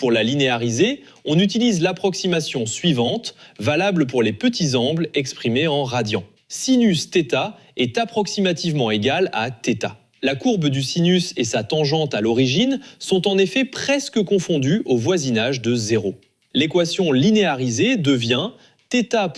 Pour la linéariser, on utilise l'approximation suivante, valable pour les petits angles exprimés en radians. Sinus θ est approximativement égal à θ. La courbe du sinus et sa tangente à l'origine sont en effet presque confondues au voisinage de 0. L'équation linéarisée devient θ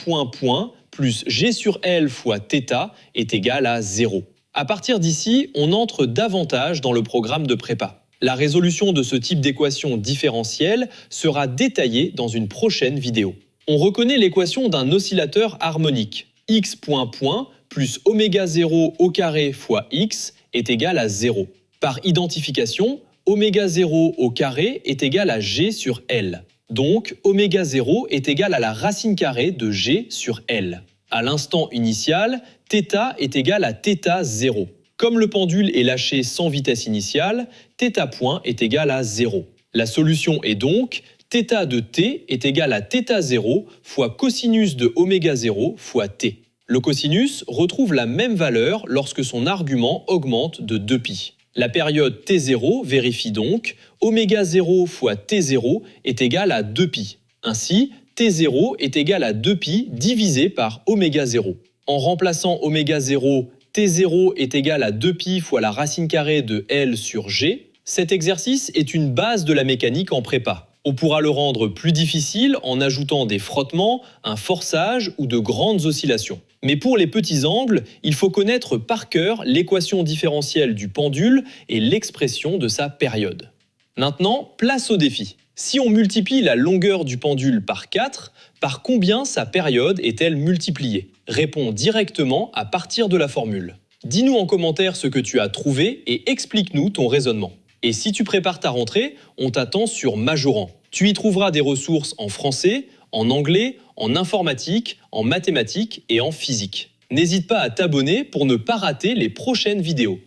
plus g sur L fois θ est égal à 0. À partir d'ici, on entre davantage dans le programme de prépa. La résolution de ce type d'équation différentielle sera détaillée dans une prochaine vidéo. On reconnaît l'équation d'un oscillateur harmonique. X plus oméga 0 au carré fois x est égal à 0. Par identification, oméga 0 au carré est égal à g sur L. Donc, oméga 0 est égal à la racine carrée de g sur L. À l'instant initial, θ est égal à θ0. Comme le pendule est lâché sans vitesse initiale, θ est égal à 0. La solution est donc θ de t est égal à θ0 fois cosinus de oméga 0 fois t. Le cosinus retrouve la même valeur lorsque son argument augmente de 2π. La période t0 vérifie donc oméga 0 fois t0 est égal à 2π. Ainsi, t0 est égal à 2π divisé par oméga 0. En remplaçant oméga 0, t0 est égal à 2π fois la racine carrée de L sur G. Cet exercice est une base de la mécanique en prépa. On pourra le rendre plus difficile en ajoutant des frottements, un forçage ou de grandes oscillations. Mais pour les petits angles, il faut connaître par cœur l'équation différentielle du pendule et l'expression de sa période. Maintenant, place au défi. Si on multiplie la longueur du pendule par 4, par combien sa période est-elle multipliée? Réponds directement à partir de la formule. Dis-nous en commentaire ce que tu as trouvé et explique-nous ton raisonnement. Et si tu prépares ta rentrée, on t'attend sur Majorant. Tu y trouveras des ressources en français, en anglais, en informatique, en mathématiques et en physique. N'hésite pas à t'abonner pour ne pas rater les prochaines vidéos.